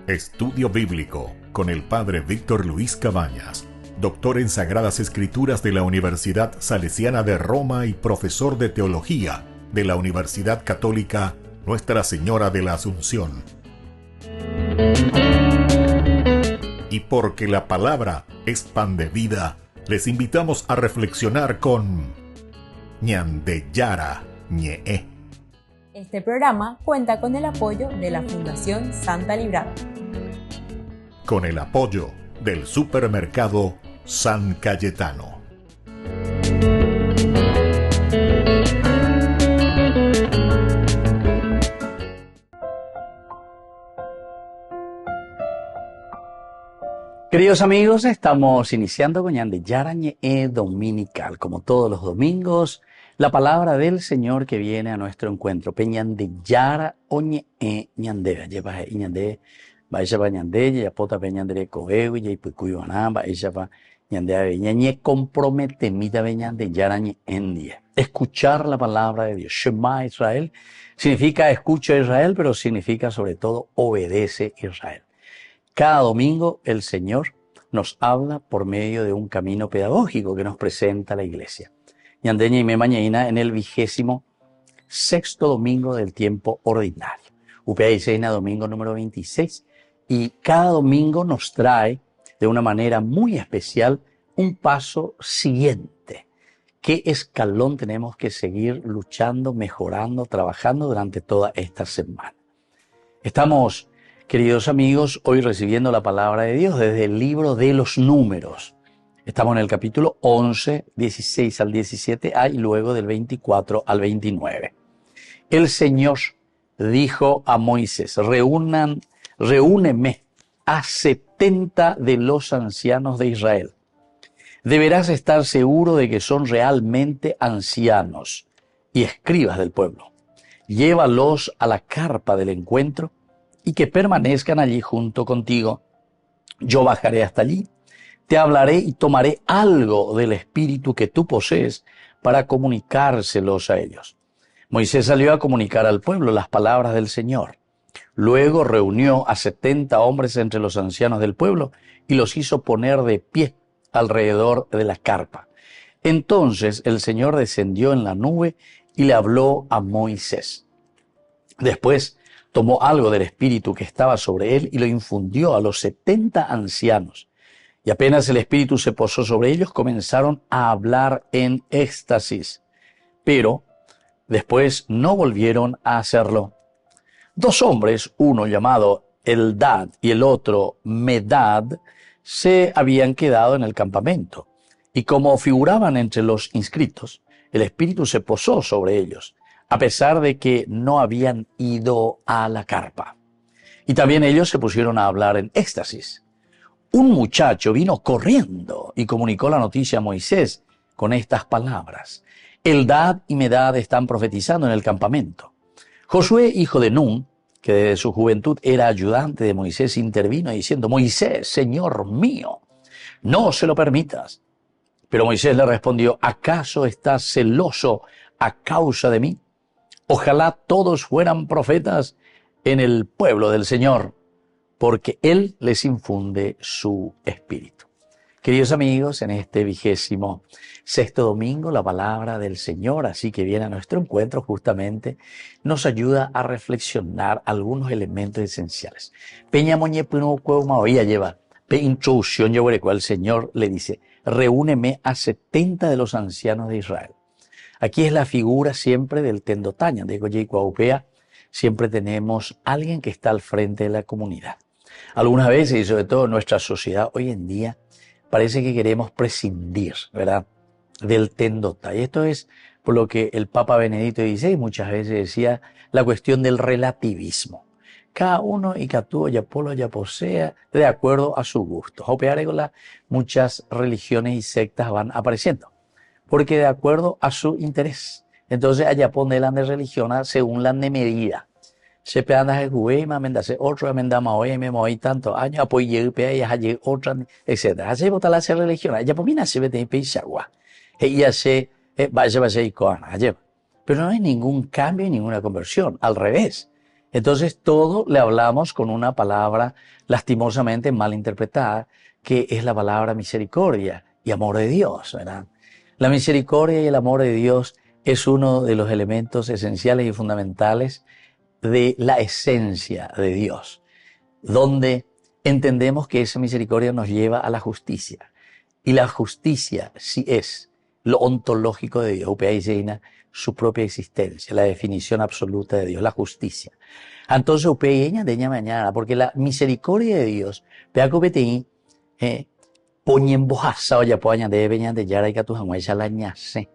Estudio Bíblico con el Padre Víctor Luis Cabañas, doctor en Sagradas Escrituras de la Universidad Salesiana de Roma y profesor de Teología de la Universidad Católica Nuestra Señora de la Asunción. Y porque la palabra es pan de vida, les invitamos a reflexionar con Ñandeyara Ñe'e. Este programa cuenta con el apoyo de la Fundación Santa Librada. Con el apoyo del Supermercado San Cayetano. Queridos amigos, estamos iniciando con Ñandeyara Ñe'e Dominical. Como todos los domingos, la palabra del Señor que viene a nuestro encuentro. Pe Ñandeyara o Ñe'e Ñandea. Lleva Ñande, vaya pa Ñande, ya pota pe Ñandere coego, ya ipucuyo anamba, ella pa Ñandea veña, Ñe comprometemita ve Ñandeyara Ñe'e. Escuchar la palabra de Dios. Shema Israel significa escucha Israel, pero significa sobre todo obedece Israel. Cada domingo el Señor nos habla por medio de un camino pedagógico que nos presenta la Iglesia. Ñandeña y Memañeina en el 26º domingo del tiempo ordinario. Upea y Seina, domingo número 26. Y cada domingo nos trae de una manera muy especial un paso siguiente. ¿Qué escalón tenemos que seguir luchando, mejorando, trabajando durante toda esta semana? Estamos, queridos amigos, hoy recibiendo la palabra de Dios desde el libro de los Números. Estamos en el capítulo 11, 16 al 17a y luego del 24 al 29. El Señor dijo a Moisés, reúneme a 70 de los ancianos de Israel. Deberás estar seguro de que son realmente ancianos y escribas del pueblo. Llévalos a la carpa del encuentro y que permanezcan allí junto contigo. Yo bajaré hasta allí, te hablaré y tomaré algo del espíritu que tú posees para comunicárselos a ellos. Moisés salió a comunicar al pueblo las palabras del Señor. Luego reunió a 70 hombres entre los ancianos del pueblo y los hizo poner de pie alrededor de la carpa. Entonces el Señor descendió en la nube y le habló a Moisés. Después tomó algo del espíritu que estaba sobre él y lo infundió a los 70 ancianos. Y apenas el espíritu se posó sobre ellos, comenzaron a hablar en éxtasis. Pero después no volvieron a hacerlo. 2 hombres, uno llamado Eldad y el otro Medad, se habían quedado en el campamento. Y como figuraban entre los inscritos, el espíritu se posó sobre ellos, a pesar de que no habían ido a la carpa. Y también ellos se pusieron a hablar en éxtasis. Un muchacho vino corriendo y comunicó la noticia a Moisés con estas palabras. Eldad y Medad están profetizando en el campamento. Josué, hijo de Nun, que desde su juventud era ayudante de Moisés, intervino diciendo, Moisés, Señor mío, no se lo permitas. Pero Moisés le respondió, ¿acaso estás celoso a causa de mí? Ojalá todos fueran profetas en el pueblo del Señor, porque Él les infunde su espíritu. Queridos amigos, en este 26º domingo, la palabra del Señor, así que viene a nuestro encuentro, justamente nos ayuda a reflexionar algunos elementos esenciales. Peña moñe puno cueva oía lleva, pe introducción yo el Señor le dice, reúneme a 70 de los ancianos de Israel. Aquí es la figura siempre del tendotaña, de Goya y Cuaupea, siempre tenemos alguien que está al frente de la comunidad. Algunas veces, y sobre todo en nuestra sociedad hoy en día, parece que queremos prescindir, ¿verdad?, del tendota. Y esto es por lo que el Papa Benedicto XVI muchas veces decía la cuestión del relativismo. Cada uno y cada tú ya polo ya posea de acuerdo a su gusto. Muchas religiones y sectas van apareciendo, porque de acuerdo a su interés. Entonces allá pone la de religión según la de medida. Se peanda de juguema, mendase otro, mendama hoy, me moví tantos años, apoyé y allí otra, etc. Allí vota la religión, allá por mí nace de Peixagua. Ella se vaya y coana, allá. Pero no hay ningún cambio y ninguna conversión, al revés. Entonces todo le hablamos con una palabra lastimosamente mal interpretada, que es la palabra misericordia y amor de Dios, ¿verdad? La misericordia y el amor de Dios es uno de los elementos esenciales y fundamentales de la esencia de Dios, donde entendemos que esa misericordia nos lleva a la justicia. Y la justicia sí es lo ontológico de Dios, su propia existencia, la definición absoluta de Dios, la justicia. Entonces, de mañana, porque la misericordia de Dios, poñen bojasa o ya poñan de veñan de yara y que tu janguecha la ñase,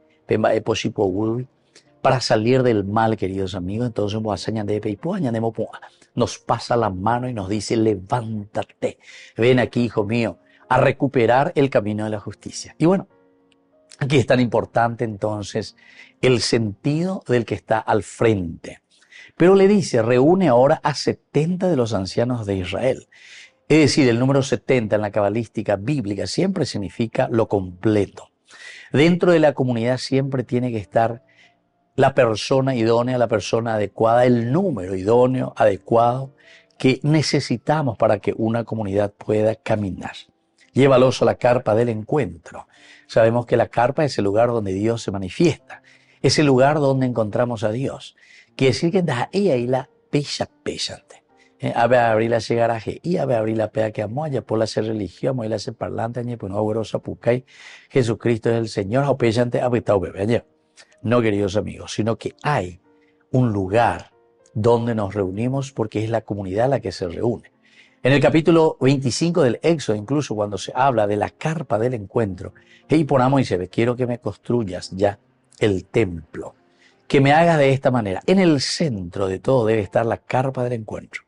para salir del mal, queridos amigos. Entonces nos pasa la mano y nos dice: levántate, ven aquí, hijo mío, a recuperar el camino de la justicia. Y bueno, aquí es tan importante entonces el sentido del que está al frente. Pero le dice: reúne ahora a 70 de los ancianos de Israel. Es decir, el número 70 en la cabalística bíblica siempre significa lo completo. Dentro de la comunidad siempre tiene que estar la persona idónea, la persona adecuada, el número idóneo, adecuado, que necesitamos para que una comunidad pueda caminar. Llévalos a la carpa del encuentro. Sabemos que la carpa es el lugar donde Dios se manifiesta. Es el lugar donde encontramos a Dios. Quiere decir que ahí la pesante. Ave abrir la llegaraje y ave abrir la pea que amoya por la ser religión, moy la ser parlante, pues no abuerosa pucay. Jesucristo es el Señor, o pesante, habitado bebé. No, queridos amigos, sino que hay un lugar donde nos reunimos porque es la comunidad la que se reúne. En el capítulo 25 del Éxodo, incluso cuando se habla de la carpa del encuentro, y ponamos y se ve: quiero que me construyas ya el templo, que me hagas de esta manera. En el centro de todo debe estar la carpa del encuentro,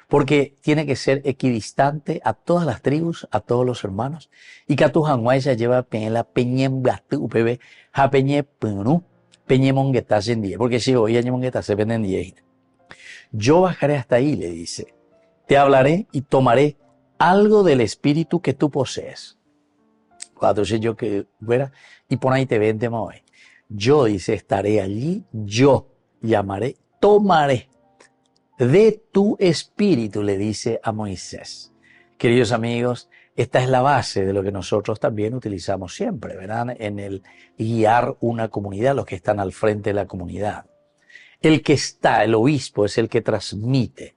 porque tiene que ser equidistante a todas las tribus, a todos los hermanos, y que a tu janguaya lleva la peñemblatu upb, ja peñe punu, peñe mongueta sendie, porque si hoy añe mongueta se venden 10. Yo bajaré hasta ahí, le dice. Te hablaré y tomaré algo del espíritu que tú posees. Cuando yo que fuera, y por ahí te vende hoy. Yo, dice, estaré allí, yo llamaré, tomaré de tu espíritu, le dice a Moisés. Queridos amigos, esta es la base de lo que nosotros también utilizamos siempre, ¿verdad? En el guiar una comunidad, los que están al frente de la comunidad. El que está, el obispo, es el que transmite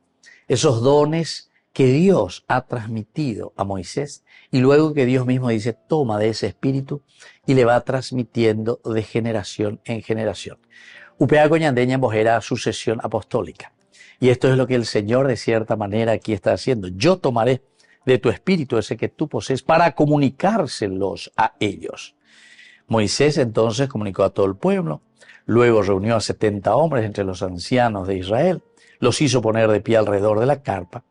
esos dones que Dios ha transmitido a Moisés, y luego que Dios mismo dice: toma de ese espíritu, y le va transmitiendo de generación en generación. Upea Coñandeña era sucesión apostólica. Y esto es lo que el Señor de cierta manera aquí está haciendo. Yo tomaré de tu espíritu ese que tú posees para comunicárselos a ellos. Moisés entonces comunicó a todo el pueblo, luego reunió a 70 hombres entre los ancianos de Israel, los hizo poner de pie alrededor de la carpa,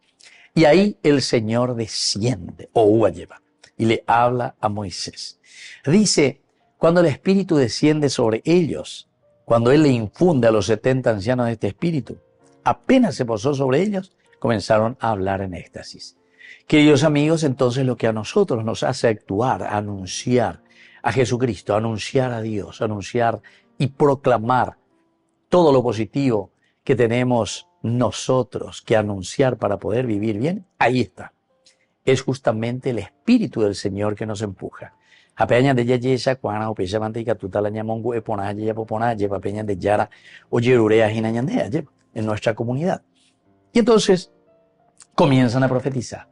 y ahí el Señor desciende, o Uayeva, y le habla a Moisés. Dice, cuando el Espíritu desciende sobre ellos, cuando Él le infunde a los 70 ancianos de este Espíritu, apenas se posó sobre ellos, comenzaron a hablar en éxtasis. Queridos amigos, entonces lo que a nosotros nos hace actuar, anunciar a Jesucristo, anunciar a Dios, anunciar y proclamar todo lo positivo que tenemos nosotros que anunciar para poder vivir bien, ahí está. Es justamente el Espíritu del Señor que nos empuja. A peña de yesa cuana o peña mantica tutala ñamongu epona ya popona lleva peña de yara o yerurea jinañandea en nuestra comunidad. Y entonces comienzan a profetizar.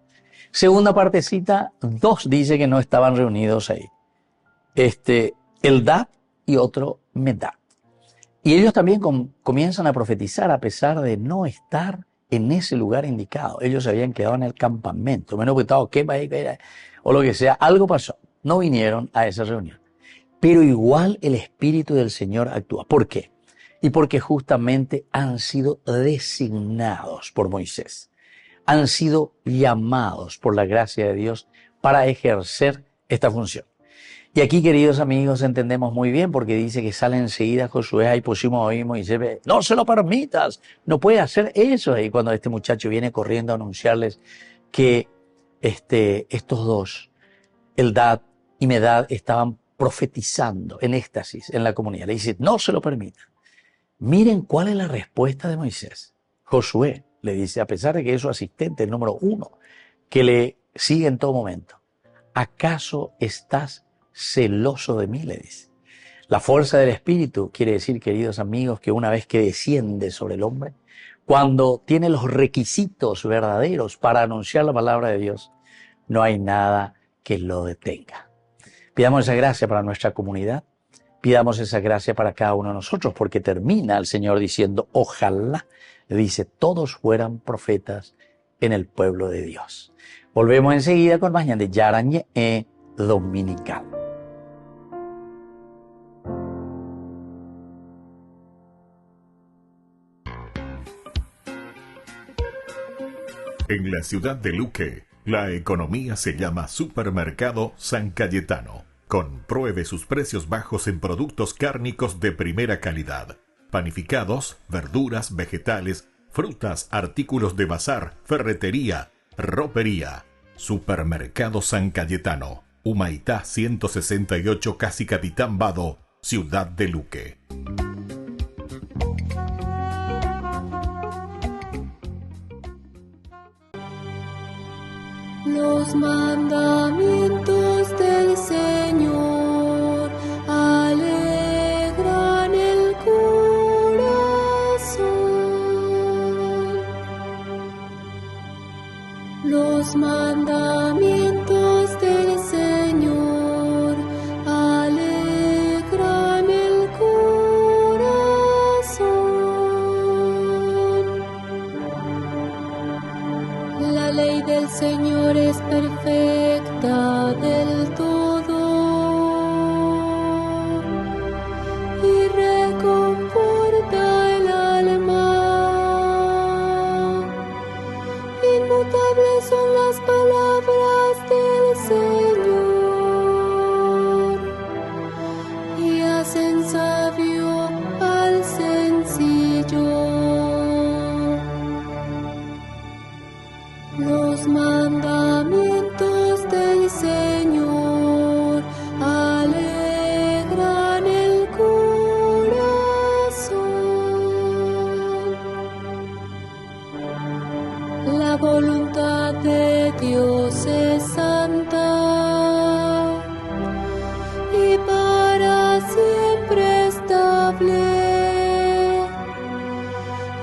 Segunda partecita, 2 dice que no estaban reunidos ahí. Eldad y otro Medad. Y ellos también comienzan a profetizar a pesar de no estar en ese lugar indicado. Ellos se habían quedado en el campamento, menos gustado o lo que sea, algo pasó. No vinieron a esa reunión. Pero igual el Espíritu del Señor actúa. ¿Por qué? Y porque justamente han sido designados por Moisés. Han sido llamados por la gracia de Dios para ejercer esta función. Y aquí, queridos amigos, entendemos muy bien porque dice que sale enseguida Josué, ahí pusimos oímos y dice: no se lo permitas, no puede hacer eso. Y cuando este muchacho viene corriendo a anunciarles que estos dos, Eldad y Medad, estaban profetizando en éxtasis en la comunidad, le dice: no se lo permitan. Miren cuál es la respuesta de Moisés. Josué le dice, a pesar de que es su asistente, el número 1, que le sigue en todo momento, ¿acaso estás celoso de mí?, le dice. La fuerza del Espíritu quiere decir, queridos amigos, que una vez que desciende sobre el hombre, cuando tiene los requisitos verdaderos para anunciar la palabra de Dios, no hay nada que lo detenga. Pidamos esa gracia para nuestra comunidad, pidamos esa gracia para cada uno de nosotros, porque termina el Señor diciendo, ojalá, dice, todos fueran profetas en el pueblo de Dios. Volvemos enseguida con más de Yarañe Dominical. En la ciudad de Luque, la economía se llama Supermercado San Cayetano. Compruebe sus precios bajos en productos cárnicos de primera calidad. Panificados, verduras, vegetales, frutas, artículos de bazar, ferretería, ropería. Supermercado San Cayetano, Humaitá 168, Casi Capitán Vado, ciudad de Luque. Los mandamientos del Señor alegran el corazón. Los mandamientos del Señor alegran el corazón. La ley del Señor es perfecta del todo y reconforta el alma. Inmutables son las palabras del Señor y hacen sabio al sencillo. Los mandamientos del Señor alegran el corazón. La voluntad de Dios es santa y para siempre estable.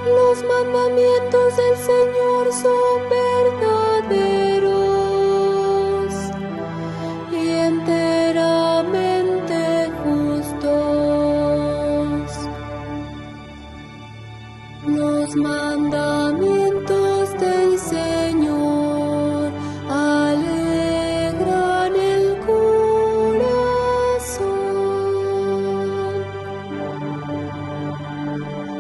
Los mandamientos del Señor son verdaderos y enteramente justos. Los mandamientos del Señor alegran el corazón.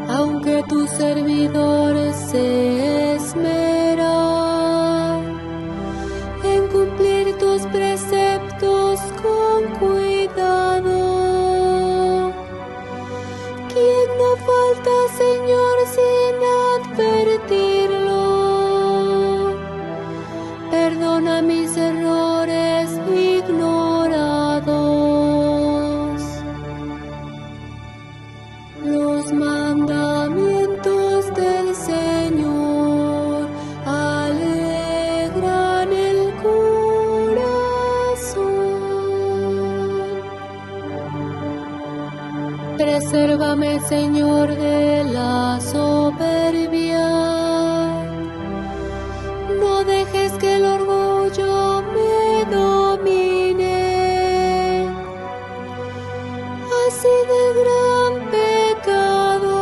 Aunque tu servidor se esmera en cumplir tus preceptos con cuidado, ¿quién no falta, Señor, sin advertirlo? Perdona mis errores ignorados. Los mandamientos del Señor alegran el corazón. Presérvame, Señor, de la soberbia. No dejes que el orgullo me domine. Así de gran pecado,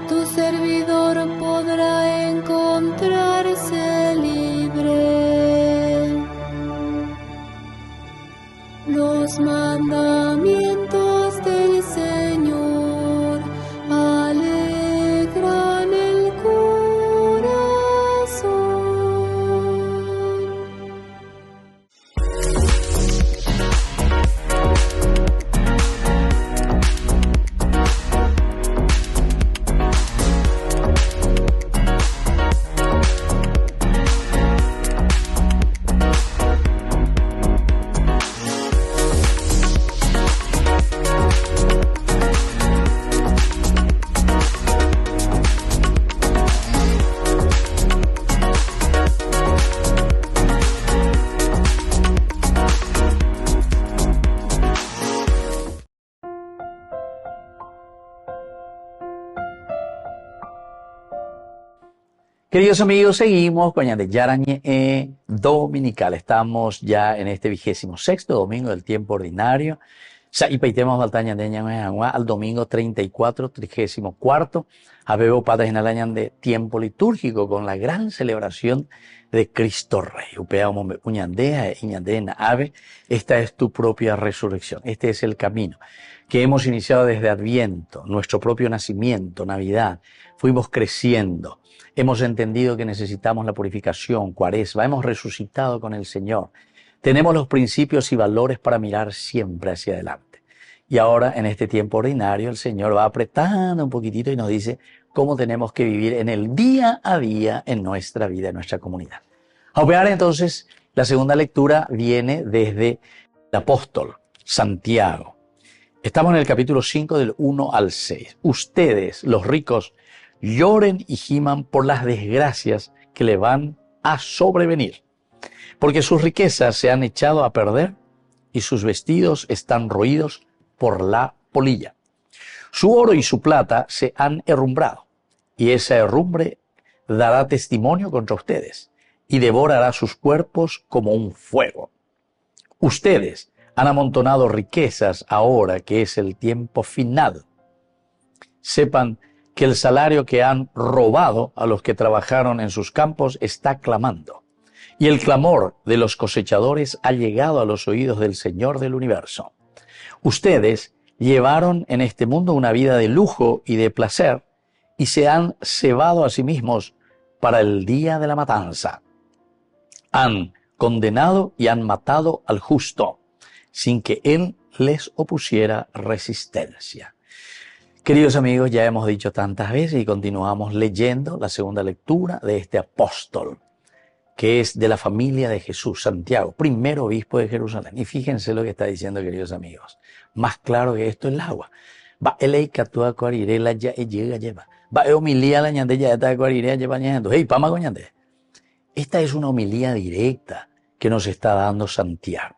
tu servidor podrá encontrarse libre. Los mandamientos del Señor alegran Queridos amigos, seguimos con Yande Yarañe Dominical. Estamos ya en este 26º domingo del tiempo ordinario. Y paitemos Baltaña de Ñanguá al domingo 34, 34. Habebo Padres en el año de tiempo litúrgico con la gran celebración de Cristo Rey. Upeamos Uñandea y Ñandena Ave. Esta es tu propia resurrección. Este es el camino que hemos iniciado desde Adviento, nuestro propio nacimiento, Navidad. Fuimos creciendo. Hemos entendido que necesitamos la purificación, Cuaresma. Hemos resucitado con el Señor. Tenemos los principios y valores para mirar siempre hacia adelante. Y ahora, en este tiempo ordinario, el Señor va apretando un poquitito y nos dice cómo tenemos que vivir en el día a día en nuestra vida, en nuestra comunidad. A operar entonces, la segunda lectura viene desde el apóstol Santiago. Estamos en el capítulo 5 del 1 al 6. Ustedes, los ricos, lloren y giman por las desgracias que le van a sobrevenir, porque sus riquezas se han echado a perder y sus vestidos están roídos por la polilla. Su oro y su plata se han herrumbrado, y esa herrumbre dará testimonio contra ustedes, y devorará sus cuerpos como un fuego. Ustedes han amontonado riquezas ahora que es el tiempo final. Sepan que el salario que han robado a los que trabajaron en sus campos está clamando, y el clamor de los cosechadores ha llegado a los oídos del Señor del universo. Ustedes llevaron en este mundo una vida de lujo y de placer, y se han cebado a sí mismos para el día de la matanza. Han condenado y han matado al justo, sin que él les opusiera resistencia. Queridos amigos, ya hemos dicho tantas veces y continuamos leyendo la segunda lectura de este apóstol, que es de la familia de Jesús, Santiago, primer obispo de Jerusalén. Y fíjense lo que está diciendo, queridos amigos. Más claro que esto es el agua. Va elei catua cuarirela ya llega lleva. Va homilía la ñande ya está cuarirela lleva ñando. Hey, pama coñande. Esta es una homilía directa que nos está dando Santiago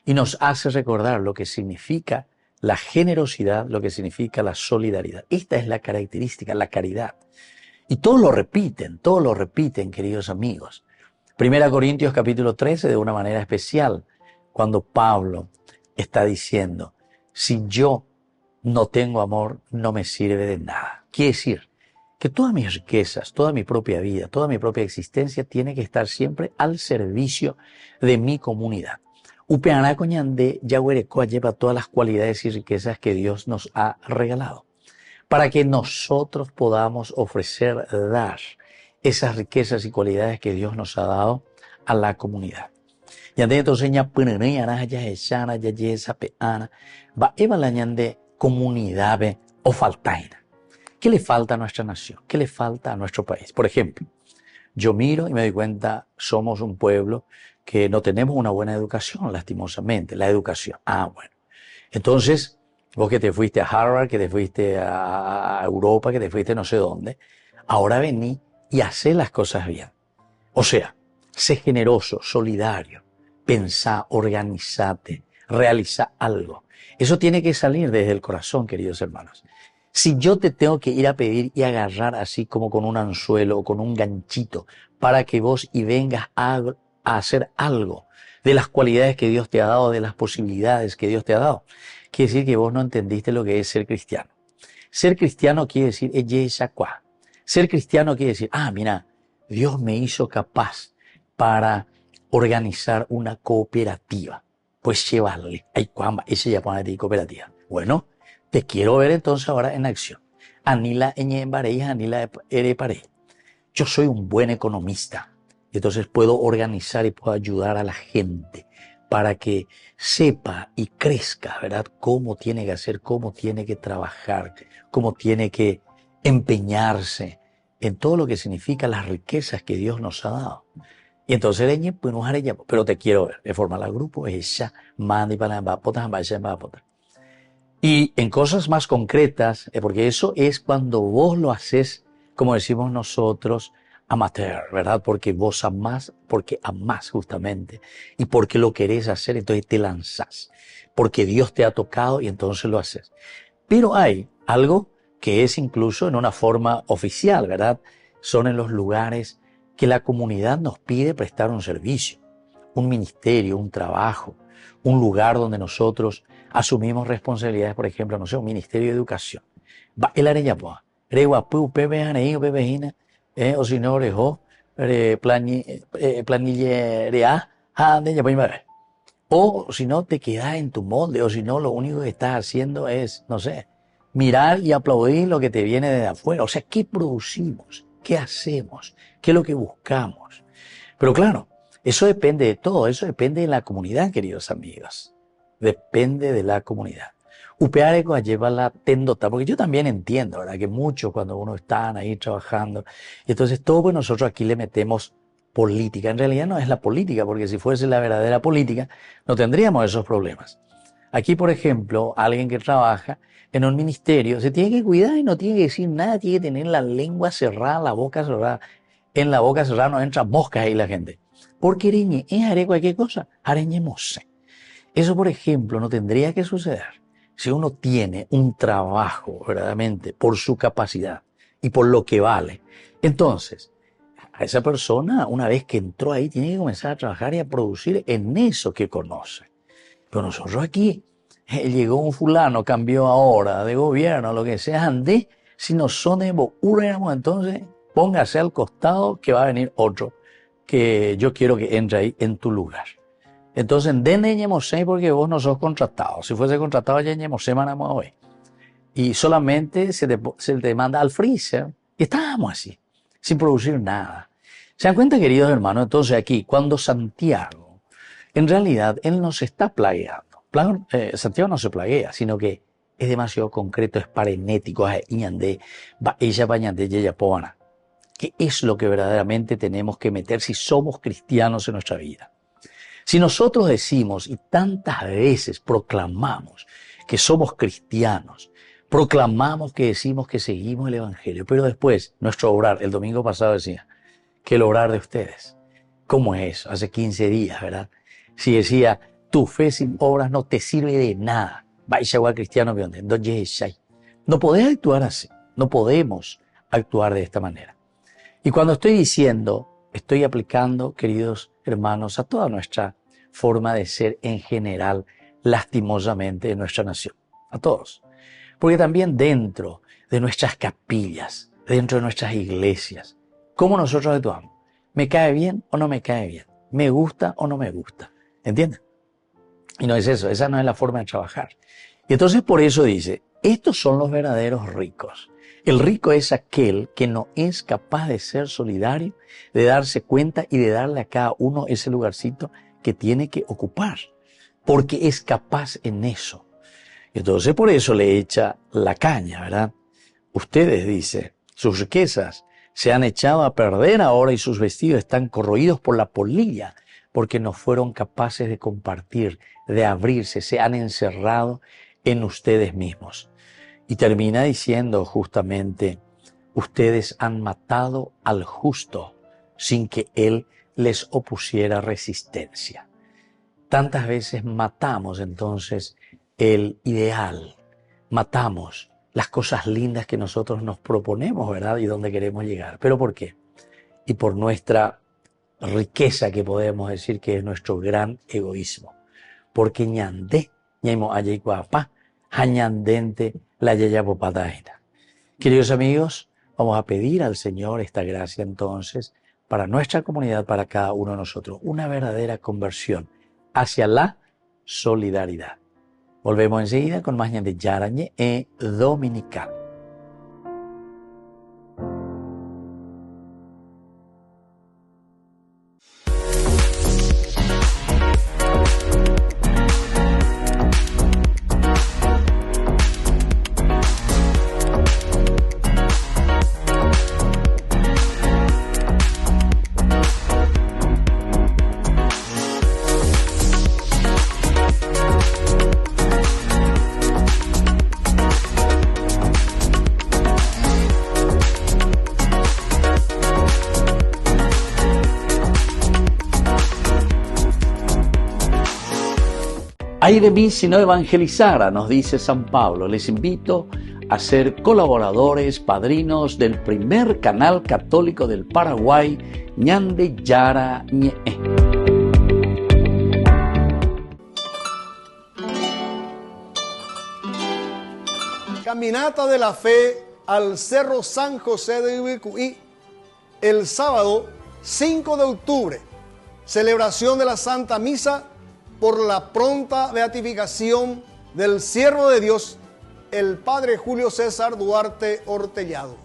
y nos hace recordar lo que significa la generosidad, lo que significa la solidaridad. Esta es la característica, la caridad. Y todos lo repiten, queridos amigos. 1 Corintios capítulo 13, de una manera especial, cuando Pablo está diciendo, si yo no tengo amor, no me sirve de nada. Quiere decir que todas mis riquezas, toda mi propia vida, toda mi propia existencia tiene que estar siempre al servicio de mi comunidad. Upeana coñande yahuerecoa lleva todas las cualidades y riquezas que Dios nos ha regalado, para que nosotros podamos ofrecer, dar esas riquezas y cualidades que Dios nos ha dado a la comunidad. Yande entonces ña pınırı ya echana ya yesa peana va eva la ñande comunidad o faltaina. ¿Qué le falta a nuestra nación? ¿Qué le falta a nuestro país? Por ejemplo, yo miro y me doy cuenta, somos un pueblo que no tenemos una buena educación, lastimosamente, la educación. Bueno. Entonces, vos que te fuiste a Harvard, que te fuiste a Europa, que te fuiste no sé dónde, ahora vení y hacé las cosas bien. O sea, sé generoso, solidario, pensá, organizate, realiza algo. Eso tiene que salir desde el corazón, queridos hermanos. Si yo te tengo que ir a pedir y agarrar así como con un anzuelo o con un ganchito para que vos y vengas a hacer algo de las cualidades que Dios te ha dado, de las posibilidades que Dios te ha dado, quiere decir que vos no entendiste lo que es ser cristiano. Ser cristiano quiere decir, ser cristiano quiere decir, mira, Dios me hizo capaz para organizar una cooperativa. Pues llevarle, ese ya pone de cooperativa. Bueno, te quiero ver entonces ahora en acción. Anila eñembarei, anila ereparei. Yo soy un buen economista. Entonces puedo organizar y puedo ayudar a la gente para que sepa y crezca, ¿verdad? Cómo tiene que hacer, cómo tiene que trabajar, cómo tiene que empeñarse en todo lo que significa las riquezas que Dios nos ha dado. Y entonces, pero te quiero ver, de forma al grupo, y en cosas más concretas, porque eso es cuando vos lo haces, como decimos nosotros, amateur, ¿verdad? Porque vos amás justamente, y porque lo querés hacer, entonces te lanzás, porque Dios te ha tocado y entonces lo haces. Pero hay algo que es incluso en una forma oficial, ¿verdad? son en los lugares que la comunidad nos pide prestar un servicio, un ministerio, un trabajo, un lugar donde nosotros asumimos responsabilidades, por ejemplo, no sé, un ministerio de educación. El areyapoa, reguapu, pepe, aneío, pepe, hina, o si no, rejo, planillerea, ande, ya voy a ver. O si no, te quedas en tu molde, o si no, lo único que estás haciendo es, no sé, mirar y aplaudir lo que te viene de afuera. O sea, ¿qué producimos? ¿Qué hacemos? ¿Qué es lo que buscamos? Pero claro, eso depende de todo, eso depende de la comunidad, queridos amigos. Depende de la comunidad. Upeareco lleva la tendota, porque yo también entiendo, ¿verdad? Que muchos cuando uno está ahí trabajando, y entonces todo pues nosotros aquí le metemos política. En realidad no es la política, porque si fuese la verdadera política, no tendríamos esos problemas. Aquí, por ejemplo, alguien que trabaja en un ministerio se tiene que cuidar y no tiene que decir nada, tiene que tener la lengua cerrada, la boca cerrada. En la boca cerrada no entra moscas ahí la gente. Porque areñe, haré cualquier cosa, areñemose. Eso, por ejemplo, no tendría que suceder si uno tiene un trabajo verdaderamente por su capacidad y por lo que vale. Entonces, a esa persona, una vez que entró ahí, tiene que comenzar a trabajar y a producir en eso que conoce. Pero nosotros aquí, llegó un fulano, cambió ahora de gobierno, lo que sea, andé, si no son de Bouramos, entonces póngase al costado que va a venir otro que yo quiero que entre ahí en tu lugar. Entonces, dendeñemosé porque vos no sos contratado. Si fuese contratado, ya ñemosé manamos hoy. Y solamente se te manda al freezer. Y estábamos así, sin producir nada. ¿Se dan cuenta, queridos hermanos? Entonces aquí, cuando Santiago, en realidad, él nos está plagueando. Santiago no se plaguea, sino que es demasiado concreto, es parenético. ¿Qué es lo que verdaderamente tenemos que meter si somos cristianos en nuestra vida? Si nosotros decimos y tantas veces proclamamos que somos cristianos, proclamamos que decimos que seguimos el Evangelio, pero después nuestro obrar, el domingo pasado decía, que el obrar de ustedes, ¿cómo es eso? Hace 15 días, ¿verdad? Si decía, tu fe sin obras no te sirve de nada. No podés actuar así, no podemos actuar de esta manera. Y cuando estoy diciendo, estoy aplicando, queridos hermanos, a toda nuestra forma de ser en general, lastimosamente, en nuestra nación. A todos. Porque también dentro de nuestras capillas, dentro de nuestras iglesias, ¿cómo nosotros actuamos? ¿Me cae bien o no me cae bien? ¿Me gusta o no me gusta? ¿Entienden? Y no es eso, esa no es la forma de trabajar. Y entonces por eso dice, estos son los verdaderos ricos. El rico es aquel que no es capaz de ser solidario, de darse cuenta y de darle a cada uno ese lugarcito que tiene que ocupar, porque es capaz en eso. Entonces por eso le echa la caña, ¿verdad? Ustedes, dice, sus riquezas se han echado a perder ahora y sus vestidos están corroídos por la polilla, porque no fueron capaces de compartir, de abrirse, se han encerrado en ustedes mismos. Y termina diciendo justamente, ustedes han matado al justo sin que él les opusiera resistencia. Tantas veces matamos entonces el ideal, matamos las cosas lindas que nosotros nos proponemos, ¿verdad? Y donde queremos llegar. ¿Pero por qué? Y por nuestra riqueza, que podemos decir que es nuestro gran egoísmo. Porque ñandé, ñaimo ayaycuapá, añandente la yayapopataina. Queridos amigos, vamos a pedir al Señor esta gracia entonces para nuestra comunidad, para cada uno de nosotros, una verdadera conversión hacia la solidaridad. Volvemos enseguida con más de Yarañe e Dominical. Ay de mí si no evangelizara, nos dice San Pablo. Les invito a ser colaboradores, padrinos del primer canal católico del Paraguay, Ñande Yara Ñe'e. Caminata de la Fe al Cerro San José de Ibicuí, el sábado 5 de octubre, celebración de la Santa Misa por la pronta beatificación del siervo de Dios, el Padre Julio César Duarte Ortellado.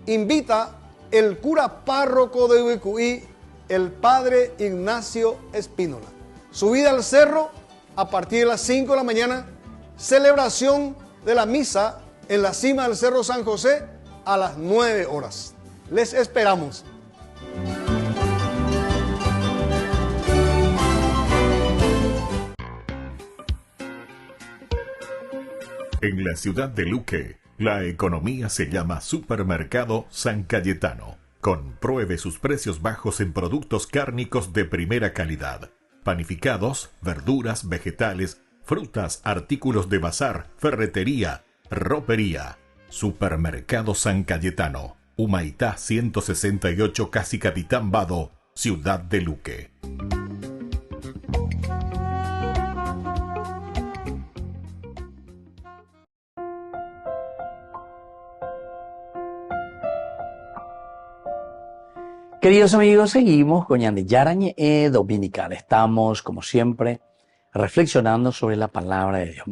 Invita el cura párroco de Ibicuí, el Padre Ignacio Espínola. Subida al cerro a partir de las 5 de la mañana, celebración de la misa en la cima del Cerro San José a las 9 horas. Les esperamos. En la ciudad de Luque, la economía se llama Supermercado San Cayetano. Compruebe sus precios bajos en productos cárnicos de primera calidad. Panificados, verduras, vegetales, frutas, artículos de bazar, ferretería, ropería. Supermercado San Cayetano, Humaitá 168, Casi Capitán Vado, Ciudad de Luque. Queridos amigos, seguimos con Ñande Yara Ñe'e Dominical. Estamos, como siempre, reflexionando sobre la palabra de Dios.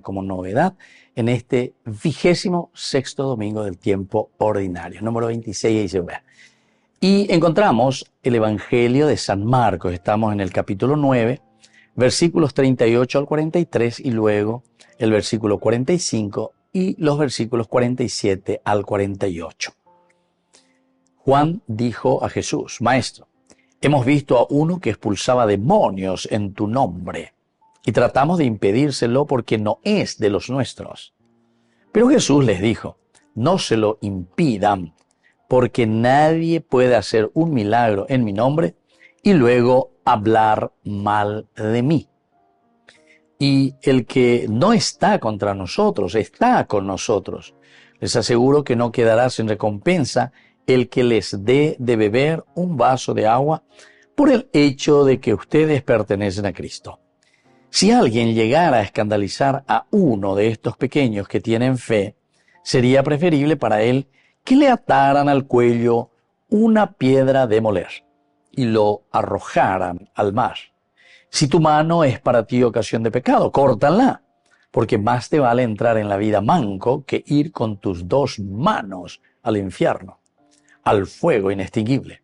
Como novedad en este 26º domingo del tiempo ordinario, número 26. Y encontramos el Evangelio de San Marcos. Estamos en el capítulo 9, versículos 38 al 43 y luego el versículo 45 y los versículos 47 al 48. Juan dijo a Jesús: Maestro, hemos visto a uno que expulsaba demonios en tu nombre y tratamos de impedírselo porque no es de los nuestros. Pero Jesús les dijo: no se lo impidan, porque nadie puede hacer un milagro en mi nombre y luego hablar mal de mí. Y el que no está contra nosotros, está con nosotros. Les aseguro que no quedará sin recompensa el que les dé de beber un vaso de agua por el hecho de que ustedes pertenecen a Cristo. Si alguien llegara a escandalizar a uno de estos pequeños que tienen fe, sería preferible para él que le ataran al cuello una piedra de moler y lo arrojaran al mar. Si tu mano es para ti ocasión de pecado, córtala, porque más te vale entrar en la vida manco que ir con tus dos manos al infierno, al fuego inextinguible.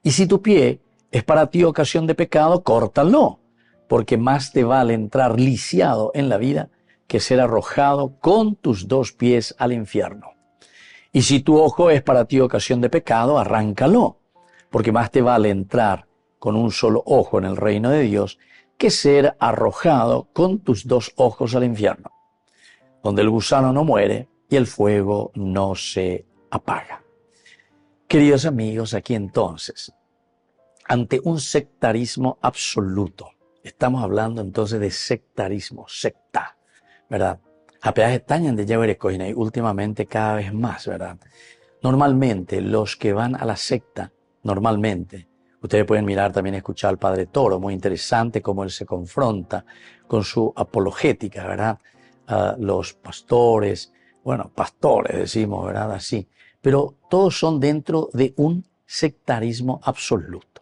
Y si tu pie es para ti ocasión de pecado, córtalo, porque más te vale entrar lisiado en la vida que ser arrojado con tus dos pies al infierno. Y si tu ojo es para ti ocasión de pecado, arráncalo, porque más te vale entrar con un solo ojo en el reino de Dios que ser arrojado con tus dos ojos al infierno, donde el gusano no muere y el fuego no se apaga. Queridos amigos, aquí entonces, ante un sectarismo absoluto, estamos hablando entonces de sectarismo, secta, ¿verdad? Apenas están de Yaberecoina y últimamente cada vez más, ¿verdad? Normalmente los que van a la secta, ustedes pueden mirar también, escuchar al Padre Toro, muy interesante cómo él se confronta con su apologética, ¿verdad? Los pastores, pastores decimos, ¿verdad? Así. Pero todos son dentro de un sectarismo absoluto.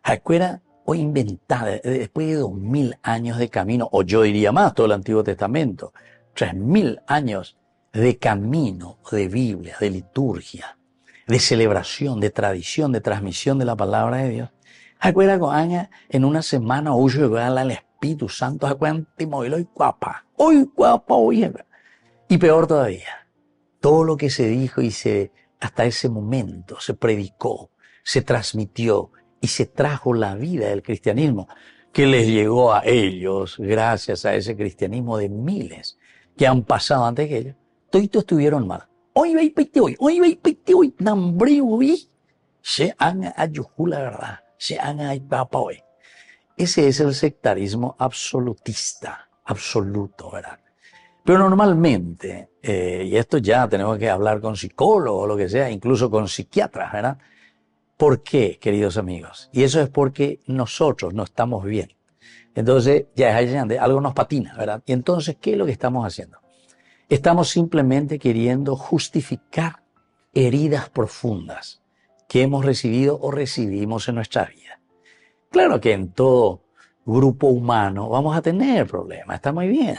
Acuera o inventada, después de 2000 años de camino, o yo diría más, todo el Antiguo Testamento, 3000 años de camino, de Biblia, de liturgia, de celebración, de tradición, de transmisión de la palabra de Dios. Acuera con en una semana, hoy llegó al Espíritu Santo, acuera hoy guapa, hoy. Y peor todavía, todo lo que se dijo y hasta ese momento se predicó, se transmitió y se trajo la vida del cristianismo que les llegó a ellos gracias a ese cristianismo de miles que han pasado antes que ellos. Todos estuvieron mal. Hoy, nambriwi, se han ayujú la verdad, se han aypapa hoy. Ese es el sectarismo absolutista, absoluto, ¿verdad? Pero normalmente, y esto ya tenemos que hablar con psicólogos o lo que sea, incluso con psiquiatras, ¿verdad? ¿Por qué, queridos amigos? Y eso es porque nosotros no estamos bien. Entonces, ya algo nos patina, ¿verdad? Y entonces, ¿qué es lo que estamos haciendo? Estamos simplemente queriendo justificar heridas profundas que hemos recibido o recibimos en nuestra vida. Claro que en todo grupo humano vamos a tener problemas, está muy bien,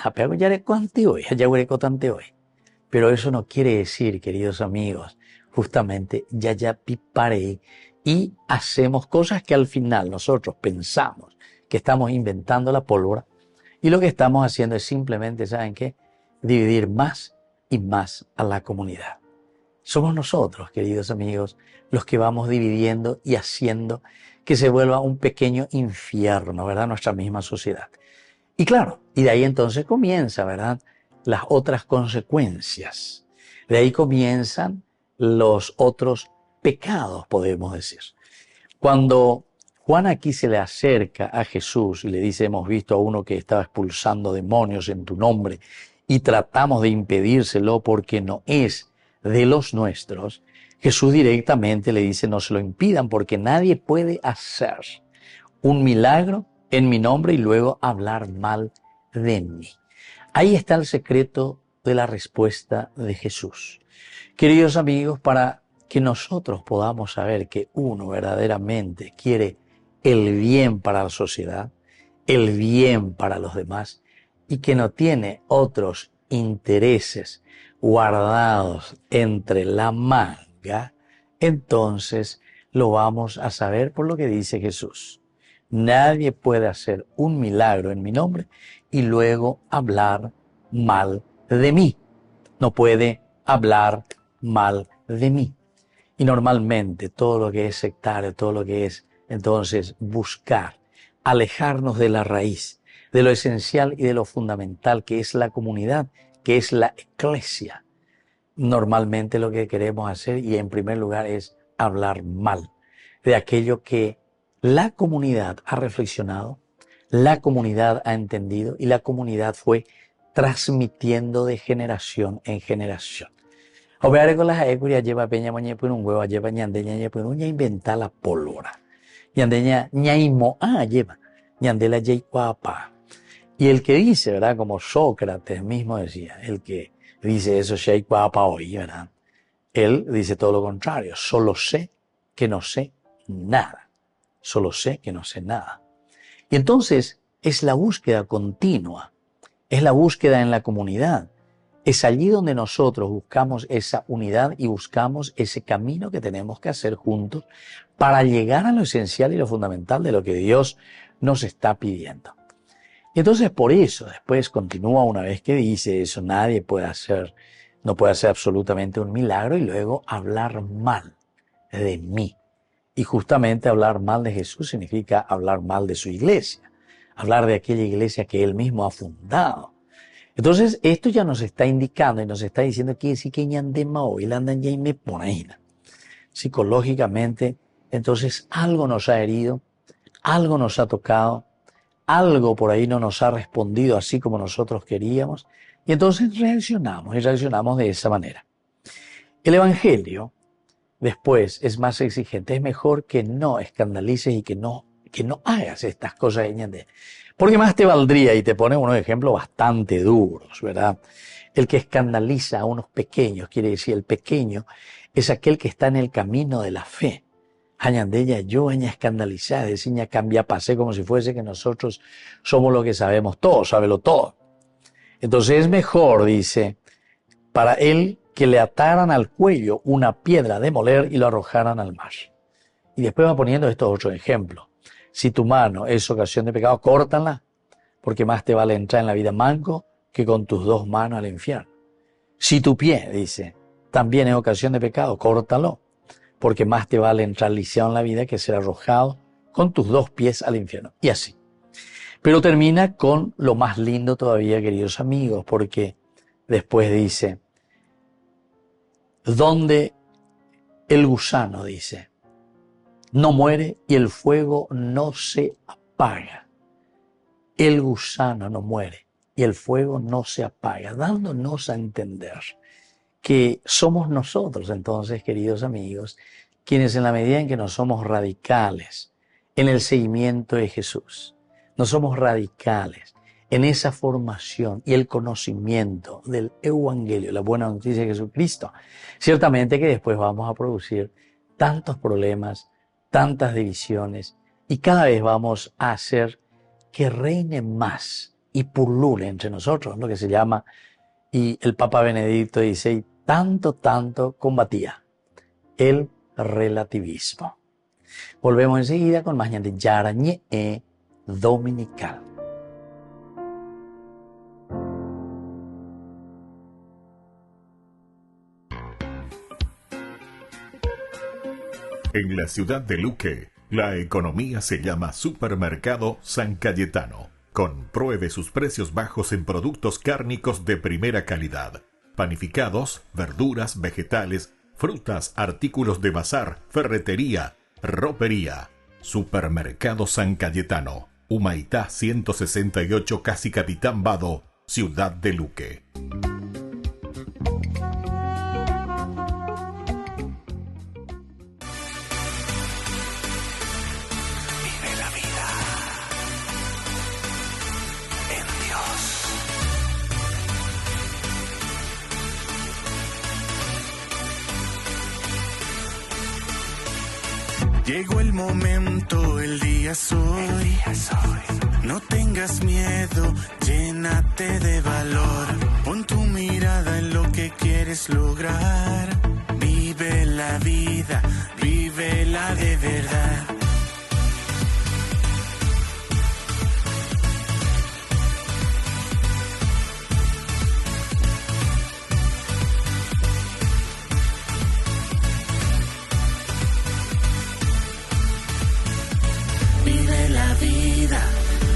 pero eso no quiere decir, queridos amigos, justamente ya piparé y hacemos cosas que al final nosotros pensamos que estamos inventando la pólvora y lo que estamos haciendo es simplemente, ¿saben qué? Dividir más y más a la comunidad. Somos nosotros, queridos amigos, los que vamos dividiendo y haciendo que se vuelva un pequeño infierno, ¿verdad? Nuestra misma sociedad. Y claro, y de ahí entonces comienza, ¿verdad? Las otras consecuencias. De ahí comienzan los otros pecados, podemos decir. Cuando Juan aquí se le acerca a Jesús y le dice, hemos visto a uno que estaba expulsando demonios en tu nombre y tratamos de impedírselo porque no es de los nuestros, Jesús directamente le dice, no se lo impidan porque nadie puede hacer un milagro en mi nombre y luego hablar mal de mí. Ahí está el secreto de la respuesta de Jesús. Queridos amigos, para que nosotros podamos saber que uno verdaderamente quiere el bien para la sociedad, el bien para los demás y que no tiene otros intereses guardados entre la manga, entonces lo vamos a saber por lo que dice Jesús. Nadie puede hacer un milagro en mi nombre y luego hablar mal de mí. No puede hablar mal de mí. Y normalmente todo lo que es sectario, todo lo que es entonces buscar, alejarnos de la raíz, de lo esencial y de lo fundamental que es la comunidad, que es la eclesia. Normalmente lo que queremos hacer y en primer lugar es hablar mal de aquello que la comunidad ha reflexionado, la comunidad ha entendido y la comunidad fue transmitiendo de generación en generación. Obviamente con las ecurías lleva peña mañana por un huevo, lleva ñandeña lleva por uña inventa la pólvora. Ñandeña ñaimo lleva ñandela yeicuapa. Y el que dice, ¿verdad? Como Sócrates mismo decía, el que dice eso yeicuapa hoy, ¿verdad? Él dice todo lo contrario, solo sé que no sé nada. Solo sé que no sé nada. Y entonces es la búsqueda continua, es la búsqueda en la comunidad. Es allí donde nosotros buscamos esa unidad y buscamos ese camino que tenemos que hacer juntos para llegar a lo esencial y lo fundamental de lo que Dios nos está pidiendo. Y entonces por eso después continúa una vez que dice eso, nadie puede hacer, no puede hacer absolutamente un milagro y luego hablar mal de mí. Y justamente hablar mal de Jesús significa hablar mal de su iglesia, hablar de aquella iglesia que Él mismo ha fundado. Entonces, esto ya nos está indicando y nos está diciendo que sí que ñandema hoy la andan ya y me pone psicológicamente, entonces algo nos ha herido, algo nos ha tocado, algo por ahí no nos ha respondido así como nosotros queríamos, y entonces reaccionamos y reaccionamos de esa manera. El Evangelio después es más exigente, es mejor que no escandalices y que no hagas estas cosas de ñande. Porque más te valdría, y te pone unos ejemplos bastante duros, ¿verdad? El que escandaliza a unos pequeños, quiere decir, el pequeño es aquel que está en el camino de la fe. Añandella, yo aña escandalizada, decía cambia pasé como si fuese que nosotros somos lo que sabemos todo, sábelo todo. Entonces es mejor, dice, para él que le ataran al cuello una piedra de moler y lo arrojaran al mar. Y después va poniendo estos otros ejemplos. Si tu mano es ocasión de pecado, córtala, porque más te vale entrar en la vida manco que con tus dos manos al infierno. Si tu pie, dice, también es ocasión de pecado, córtalo, porque más te vale entrar lisiado en la vida que ser arrojado con tus dos pies al infierno. Y así. Pero termina con lo más lindo todavía, queridos amigos, porque después dice, donde el gusano, dice, no muere y el fuego no se apaga. El gusano no muere y el fuego no se apaga, dándonos a entender que somos nosotros entonces, queridos amigos, quienes en la medida en que no somos radicales en el seguimiento de Jesús, no somos radicales en esa formación y el conocimiento del Evangelio, la buena noticia de Jesucristo, ciertamente que después vamos a producir tantos problemas, tantas divisiones, y cada vez vamos a hacer que reine más y pulule entre nosotros, lo que se llama, y el Papa Benedicto XVI tanto combatía el relativismo. Volvemos enseguida con más de Yarañe Dominical. En la ciudad de Luque, la economía se llama Supermercado San Cayetano. Compruebe sus precios bajos en productos cárnicos de primera calidad. Panificados, verduras, vegetales, frutas, artículos de bazar, ferretería, ropería. Supermercado San Cayetano, Humaitá 168, Casi Capitán Vado, ciudad de Luque. Llegó el momento, el día es hoy. No tengas miedo, llénate de valor. Pon tu mirada en lo que quieres lograr. Vive la vida, vívela de verdad.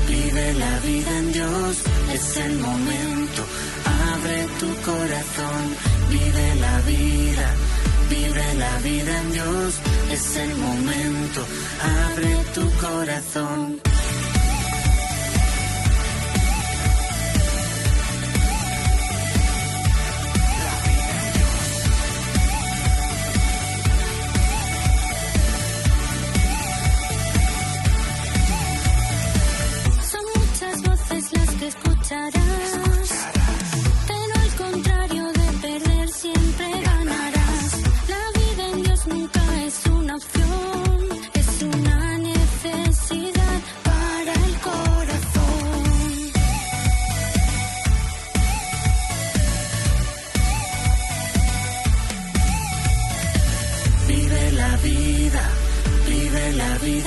Vive la vida en Dios, es el momento, abre tu corazón, vive la vida en Dios, es el momento, abre tu corazón. Pero al contrario de perder siempre ganarás. La vida en Dios nunca es una opción, es una necesidad para el corazón. Vive la vida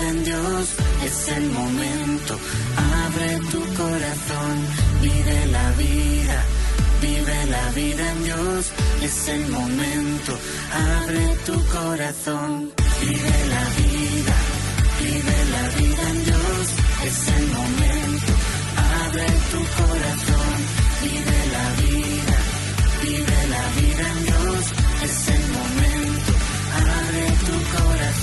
en Dios, es el momento, abre tu corazón. Vive la vida en Dios, es el momento, abre tu corazón. Vive la vida en Dios, es el momento, abre tu corazón. Vive la vida en Dios, es el momento, abre tu corazón.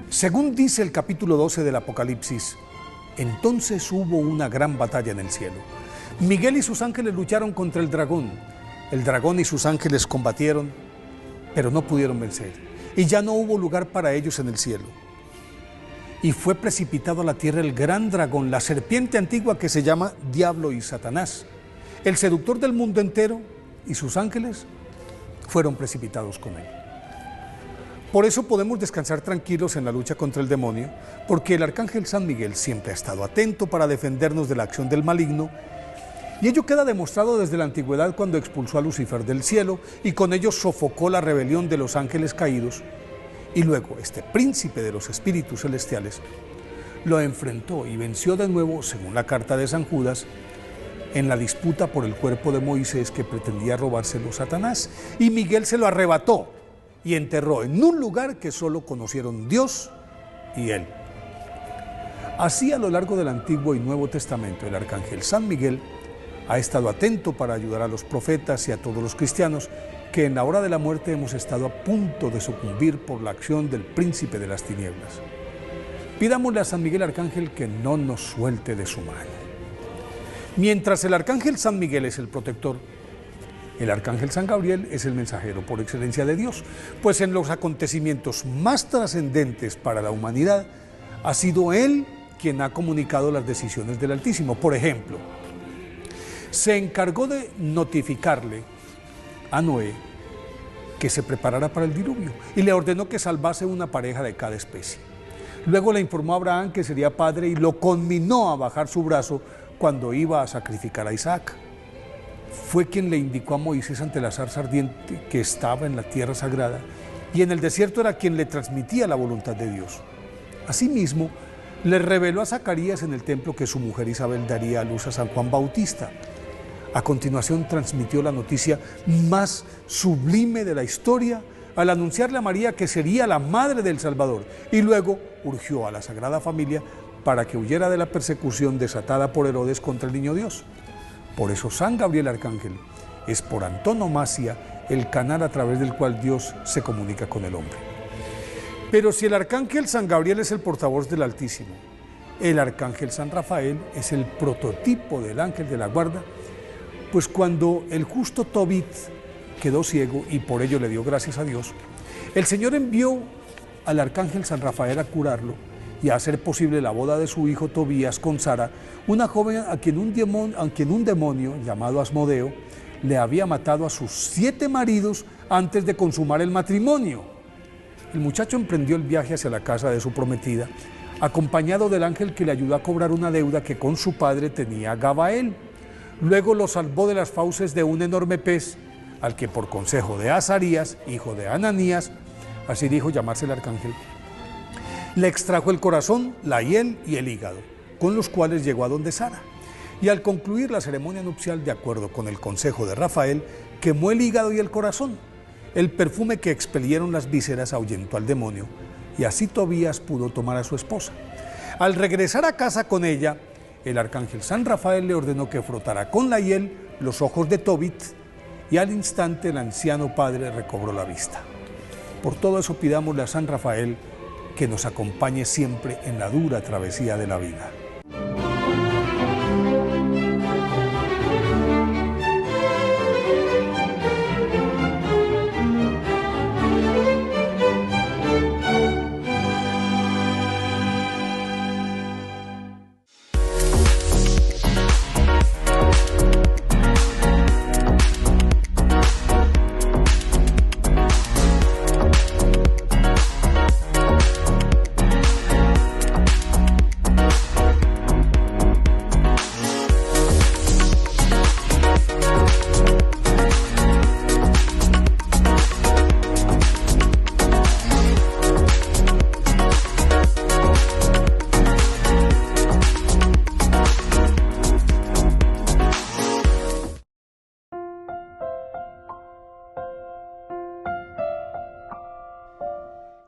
Según dice el capítulo 12 del Apocalipsis, entonces hubo una gran batalla en el cielo. Miguel y sus ángeles lucharon contra el dragón El dragón y sus ángeles combatieron, pero no pudieron vencer. Y ya no hubo lugar para ellos en el cielo. Y fue precipitado a la tierra el gran dragón, la serpiente antigua que se llama Diablo y Satanás. El seductor del mundo entero y sus ángeles fueron precipitados con él. Por eso podemos descansar tranquilos en la lucha contra el demonio, porque el arcángel San Miguel siempre ha estado atento para defendernos de la acción del maligno, y ello queda demostrado desde la antigüedad cuando expulsó a Lucifer del cielo y con ello sofocó la rebelión de los ángeles caídos, y luego este príncipe de los espíritus celestiales lo enfrentó y venció de nuevo, según la carta de San Judas, en la disputa por el cuerpo de Moisés que pretendía robárselo Satanás, y Miguel se lo arrebató y enterró en un lugar que solo conocieron Dios y él. Así, a lo largo del Antiguo y Nuevo Testamento, el arcángel San Miguel ha estado atento para ayudar a los profetas y a todos los cristianos que en la hora de la muerte hemos estado a punto de sucumbir por la acción del príncipe de las tinieblas. Pidámosle a San Miguel Arcángel que no nos suelte de su mano. Mientras el arcángel San Miguel es el protector, el arcángel San Gabriel es el mensajero por excelencia de Dios, pues en los acontecimientos más trascendentes para la humanidad ha sido él quien ha comunicado las decisiones del Altísimo. Por ejemplo, se encargó de notificarle a Noé que se preparara para el diluvio y le ordenó que salvase una pareja de cada especie. Luego le informó a Abraham que sería padre y lo conminó a bajar su brazo cuando iba a sacrificar a Isaac. Fue quien le indicó a Moisés ante la zarza ardiente que estaba en la tierra sagrada, y en el desierto era quien le transmitía la voluntad de Dios. Asimismo, le reveló a Zacarías en el templo que su mujer Isabel daría a luz a San Juan Bautista. A continuación transmitió la noticia más sublime de la historia al anunciarle a María que sería la madre del Salvador, y luego urgió a la Sagrada Familia para que huyera de la persecución desatada por Herodes contra el niño Dios. Por eso San Gabriel Arcángel es por antonomasia el canal a través del cual Dios se comunica con el hombre. Pero si el arcángel San Gabriel es el portavoz del Altísimo, el arcángel San Rafael es el prototipo del ángel de la guarda, pues cuando el justo Tobit quedó ciego y por ello le dio gracias a Dios, el Señor envió al arcángel San Rafael a curarlo y a hacer posible la boda de su hijo Tobías con Sara, una joven a quien un demonio llamado Asmodeo le había matado a sus 7 maridos antes de consumar el matrimonio. El muchacho emprendió el viaje hacia la casa de su prometida, acompañado del ángel que le ayudó a cobrar una deuda que con su padre tenía Gabael. Luego lo salvó de las fauces de un enorme pez, al que por consejo de Azarías, hijo de Ananías, así dijo llamarse el arcángel, le extrajo el corazón, la hiel y el hígado, con los cuales llegó a donde Sara. Y al concluir la ceremonia nupcial, de acuerdo con el consejo de Rafael, quemó el hígado y el corazón. El perfume que expelieron las vísceras ahuyentó al demonio, y así Tobías pudo tomar a su esposa. Al regresar a casa con ella, el arcángel San Rafael le ordenó que frotara con la hiel los ojos de Tobit, y al instante el anciano padre recobró la vista. Por todo eso pidámosle a San Rafael que nos acompañe siempre en la dura travesía de la vida.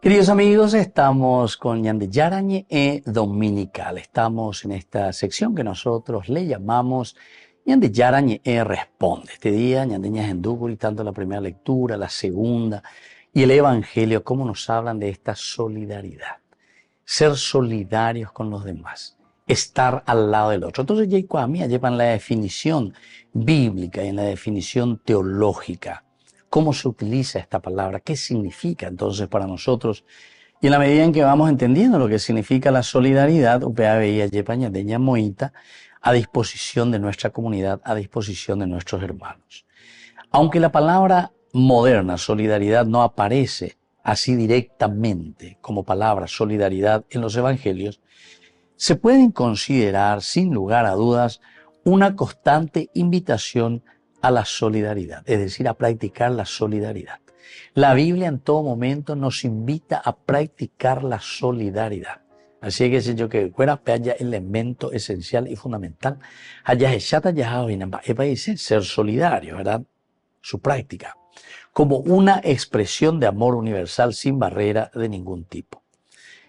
Queridos amigos, estamos con Ñande Yarañe Dominical. Estamos en esta sección que nosotros le llamamos Ñande Yarañe Responde. Este día, Ñande Ñagendú, gritando la primera lectura, la segunda y el Evangelio, cómo nos hablan de esta solidaridad. Ser solidarios con los demás. estar al lado del otro. Entonces, ya cuando llevan la definición bíblica y en la definición teológica, cómo se utiliza esta palabra, qué significa entonces para nosotros. Y en la medida en que vamos entendiendo lo que significa la solidaridad, upea veía yepaña de ñamoita a disposición de nuestra comunidad, a disposición de nuestros hermanos. Aunque la palabra moderna, solidaridad, no aparece así directamente como palabra solidaridad en los evangelios, se pueden considerar, sin lugar a dudas, una constante invitación a la solidaridad, es decir, a practicar la solidaridad. La Biblia en todo momento nos invita a practicar la solidaridad. Así que yo que fuera haya elemento esencial y fundamental, haya ser solidario, ¿verdad? Su práctica, como una expresión de amor universal sin barrera de ningún tipo.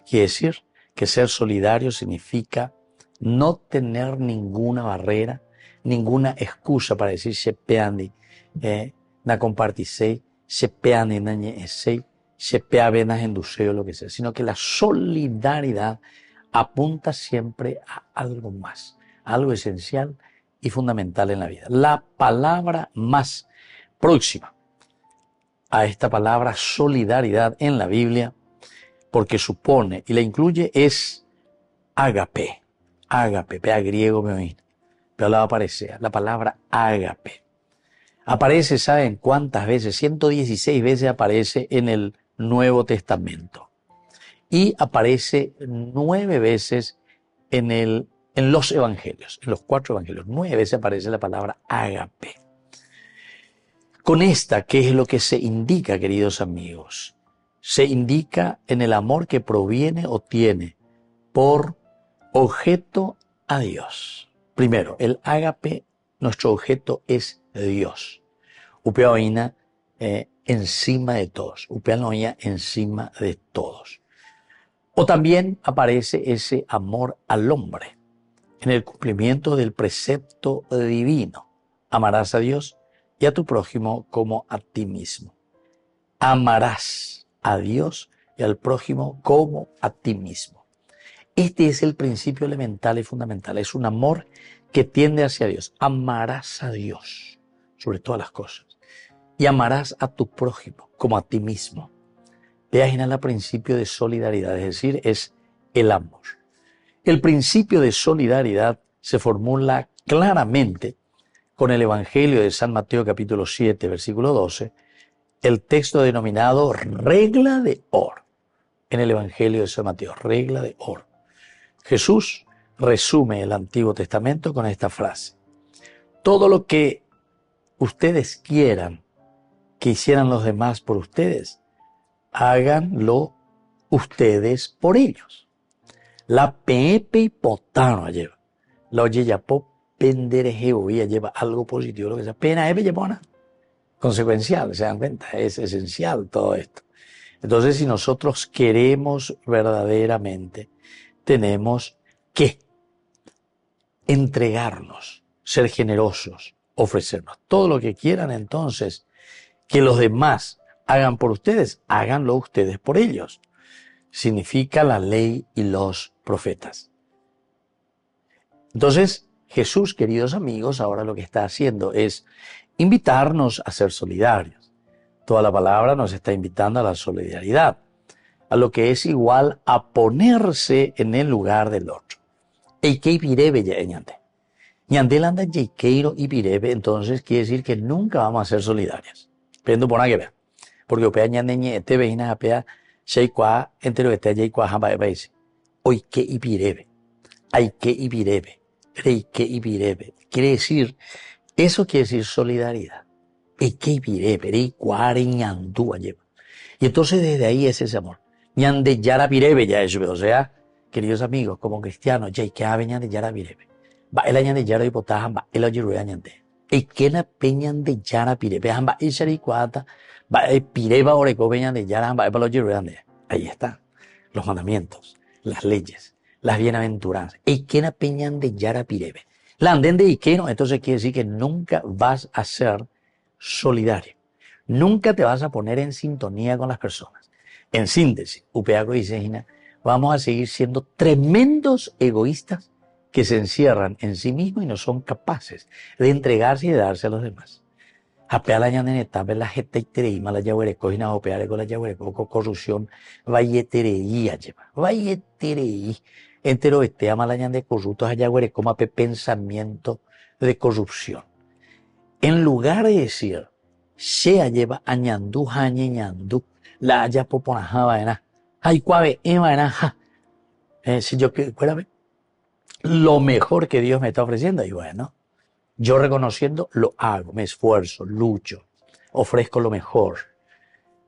Quiere decir que ser solidario significa no tener ninguna barrera, ninguna excusa para decir se peandi, na compartisei, se peandi na ñeesei, se pea venas en dulce o lo que sea, sino que la solidaridad apunta siempre a algo más, algo esencial y fundamental en la vida. La palabra más próxima a esta palabra solidaridad en la Biblia, porque supone y la incluye, es ágape. Ágape, pea griego me oí, pero la aparece, la palabra ágape. Aparece, ¿saben cuántas veces? 116 veces aparece en el Nuevo Testamento. Y aparece 9 veces en los evangelios, en los 4 evangelios. 9 veces aparece la palabra ágape. Con esta, ¿qué es lo que se indica, queridos amigos? Se indica en el amor que proviene o tiene por objeto a Dios. Primero, el ágape, nuestro objeto es Dios. Upeoina encima de todos. Upeanoia encima de todos. O también aparece ese amor al hombre en el cumplimiento del precepto divino. Amarás a Dios y a tu prójimo como a ti mismo. Amarás a Dios y al prójimo como a ti mismo. Este es el principio elemental y fundamental. Es un amor que tiende hacia Dios. Amarás a Dios sobre todas las cosas. Y amarás a tu prójimo como a ti mismo. Vean el principio de solidaridad, es decir, es el amor. El principio de solidaridad se formula claramente con el Evangelio de San Mateo capítulo 7, versículo 12, el texto denominado regla de oro. En el Evangelio de San Mateo, regla de oro. Jesús resume el Antiguo Testamento con esta frase: todo lo que ustedes quieran que hicieran los demás por ustedes, háganlo ustedes por ellos. La pepe y potano lleva. La oye ya po penderejeo lleva algo positivo, lo que sea. Pena epe llevona. Consecuencial, se dan cuenta, es esencial todo esto. Entonces, si nosotros queremos verdaderamente, tenemos que entregarnos, ser generosos, ofrecernos. Todo lo que quieran entonces que los demás hagan por ustedes, háganlo ustedes por ellos. Significa la ley y los profetas. Entonces, Jesús, queridos amigos, ahora lo que está haciendo es invitarnos a ser solidarios. Toda la palabra nos está invitando a la solidaridad, a lo que es igual a ponerse en el lugar del otro. Eikei pirebe ya ñante. Ñandelanda yeikeiro y pirebe, entonces quiere decir que nunca vamos a ser solidarios. Pero por nada que vea. Porque opea ñandeñe te veina apea sheikwa entero este yeikwa hamba ebaisi. Oike y pirebe. Aike y pirebe. Reike y pirebe. Quiere decir, eso quiere decir solidaridad. Eike y pirebe. Reikwa ñandúa lleva. Y entonces desde ahí es ese amor. Ñande yara pirebe ya es, o sea, queridos amigos, como cristianos, ya que ave ñande yara pirebe. Va el ñande yara y potaja, va el ojiruya ñande. Y que na peñan de yara pirebe, va el shari cuata, va el pireba oreco peñan de yara, va el ojiruya ñande. Ahí están los mandamientos, las leyes, las bienaventuranzas. Y que na peñan de yara pirebe. La anden de Ikeno, entonces quiere decir que nunca vas a ser solidario. Nunca te vas a poner en sintonía con las personas. En síntesis, Upeaco dice, vamos a seguir siendo tremendos egoístas que se encierran en sí mismos y no son capaces de entregarse y de darse a los demás. Apea la ñande netabe la jeta y tereima la yaguereco y na opeare con la yaguereco con corrupción vayetereí lleva. Vayetereí. Entero este ama la ñande corruptos a yaguereco mape pensamiento de corrupción. En lugar de decir, sea lleva añandú jañe ñandú, la haya poponaja vaina, ay cuave vaina ja. Si yo que, lo mejor que Dios me está ofreciendo, y bueno, yo reconociendo lo hago, me esfuerzo, lucho, ofrezco lo mejor.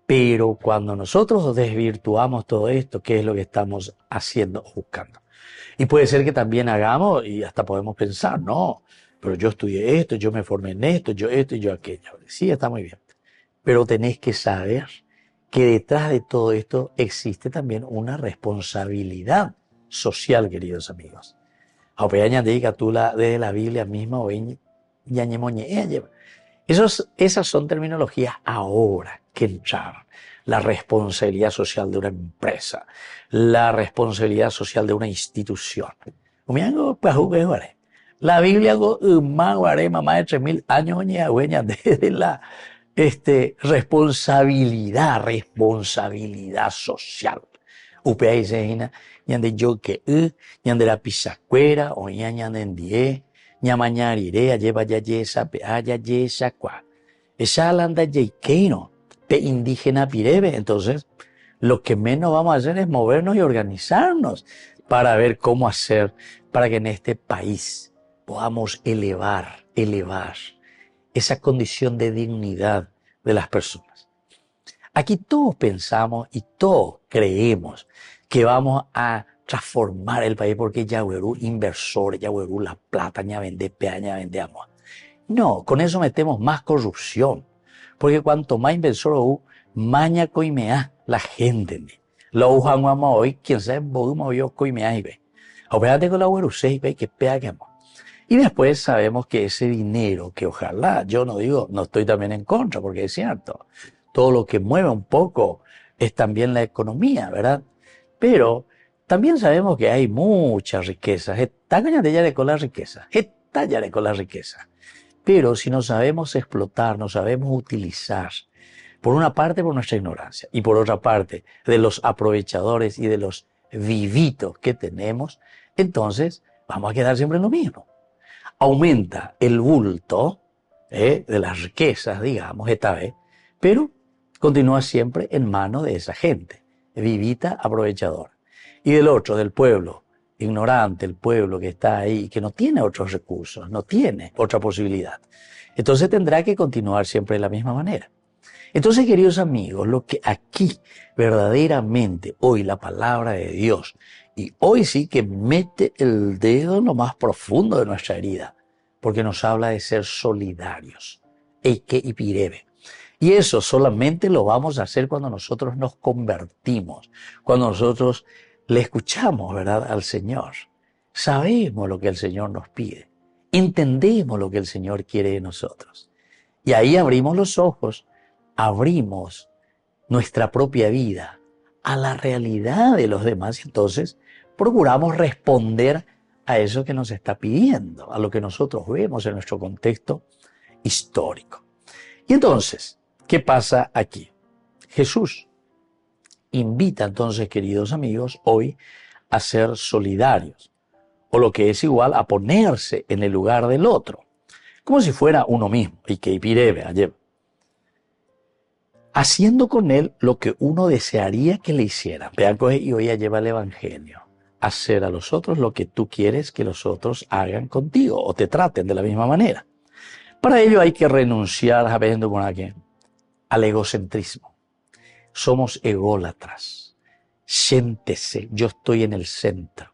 Pero cuando nosotros desvirtuamos todo esto, ¿qué es lo que estamos haciendo, buscando? Y puede ser que también hagamos, y hasta podemos pensar, no, pero yo estudié esto, yo me formé en esto y yo aquello. Sí, está muy bien. Pero tenés que saber que detrás de todo esto existe también una responsabilidad social, queridos amigos. Desde la Biblia misma, esas son terminologías ahora que entraron. La responsabilidad social de una empresa, la responsabilidad social de una institución. La Biblia mamá de 3000 años desde la responsabilidad social. Upea dice ñande yo que ñande la pisacuera o ñande die ñamañarire lleva ya yesa pe haya yesa cua esa alanda yeikeino pe indígena pirebe. Entonces lo que menos vamos a hacer es movernos y organizarnos para ver cómo hacer para que en este país podamos elevar esa condición de dignidad de las personas. Aquí todos pensamos y todos creemos que vamos a transformar el país porque Yaguerú, inversores, Yaguerú, la plata, ya vende pea, ya vende agua. No, con eso metemos más corrupción. Porque cuanto más inversor maña coimea la gente. Lo ujamos hoy, quien sabe, boduma yo coimea y ve. Opérate con la Yaguerú, ve que pea que amo. Y después sabemos que ese dinero, que ojalá, yo no digo, no estoy también en contra, porque es cierto, todo lo que mueve un poco es también la economía, ¿verdad? Pero también sabemos que hay muchas riquezas. Está cañando con la riqueza. Está ya con la riqueza. Pero si no sabemos explotar, no sabemos utilizar, por una parte por nuestra ignorancia y por otra parte de los aprovechadores y de los vivitos que tenemos, entonces vamos a quedar siempre en lo mismo. Aumenta el bulto de las riquezas, digamos, esta vez, pero continúa siempre en manos de esa gente, vivita, aprovechadora. Y del otro, del pueblo ignorante, el pueblo que está ahí, que no tiene otros recursos, no tiene otra posibilidad. Entonces tendrá que continuar siempre de la misma manera. Entonces, queridos amigos, lo que aquí verdaderamente hoy la palabra de Dios, y hoy sí que mete el dedo en lo más profundo de nuestra herida, porque nos habla de ser solidarios, eike y pirebe. Y eso solamente lo vamos a hacer cuando nosotros nos convertimos, cuando nosotros le escuchamos, ¿verdad?, al Señor. Sabemos lo que el Señor nos pide, entendemos lo que el Señor quiere de nosotros. Y ahí abrimos los ojos, abrimos nuestra propia vida a la realidad de los demás. Entonces procuramos responder a eso que nos está pidiendo, a lo que nosotros vemos en nuestro contexto histórico. Y entonces, ¿qué pasa aquí? Jesús invita entonces, queridos amigos, hoy a ser solidarios, o lo que es igual a ponerse en el lugar del otro, como si fuera uno mismo, y que pirebe ayer, haciendo con él lo que uno desearía que le hicieran. Vean, y hoy lleva el Evangelio, hacer a los otros lo que tú quieres que los otros hagan contigo, o te traten de la misma manera. Para ello hay que renunciar, al egocentrismo. Somos ególatras. Siéntese, yo estoy en el centro,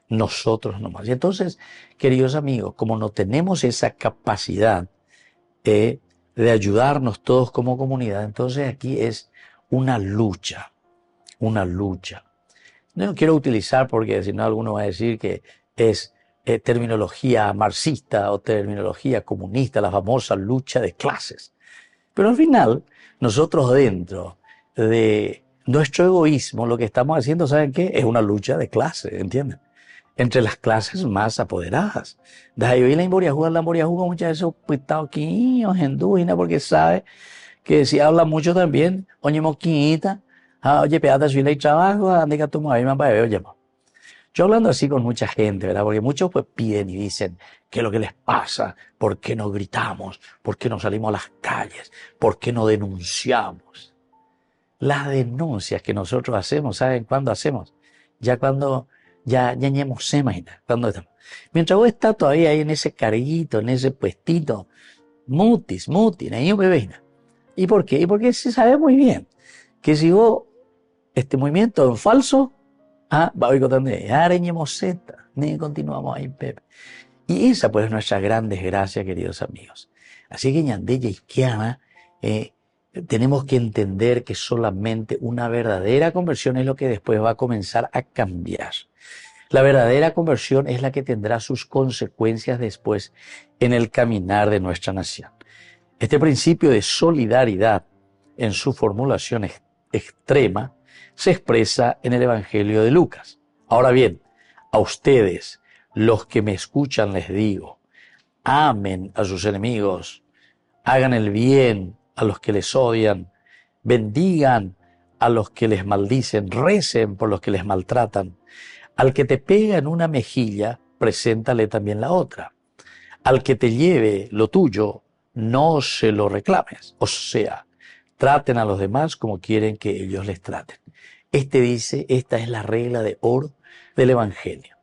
nosotros nomás. Y entonces, queridos amigos, como no tenemos esa capacidad de ayudarnos todos como comunidad, entonces aquí es una lucha. No quiero utilizar porque si no alguno va a decir que es terminología marxista o terminología comunista, la famosa lucha de clases. Pero al final, nosotros dentro de nuestro egoísmo, lo que estamos haciendo, ¿saben qué? Es una lucha de clases, ¿entienden? entre las clases más apoderadas. De ahí la Lamboreajuga muchas veces pitao quiños en dúgina porque sabe que si habla mucho también, oye moquita, oye peata si le trabajo, ande que tu mamá me va a ver, oye. Yo hablando así con mucha gente, ¿verdad? Porque muchos pues piden y dicen qué es lo que les pasa, por qué no gritamos, por qué no salimos a las calles, por qué no denunciamos. Las denuncias que nosotros hacemos, ¿saben cuándo hacemos? Ya cuando ya ñemos, imagina, cuando estamos. Mientras vos estás todavía ahí en ese carguito, en ese puestito, mutis, ahí un bebé. ¿Y por qué? Y porque se sabe muy bien que si vos este movimiento en falso, va a ir contando, ni continuamos ahí, Pepe. Y esa pues es nuestra gran desgracia, queridos amigos. Así que ñandella izquierda, tenemos que entender que solamente una verdadera conversión es lo que después va a comenzar a cambiar. La verdadera conversión es la que tendrá sus consecuencias después en el caminar de nuestra nación. Este principio de solidaridad en su formulación extrema se expresa en el Evangelio de Lucas. Ahora bien, a ustedes, los que me escuchan, les digo, amen a sus enemigos, hagan el bien a los que les odian, bendigan a los que les maldicen, recen por los que les maltratan. Al que te pega en una mejilla, preséntale también la otra. Al que te lleve lo tuyo, no se lo reclames. O sea, traten a los demás como quieren que ellos les traten. Esta es la regla de oro del Evangelio.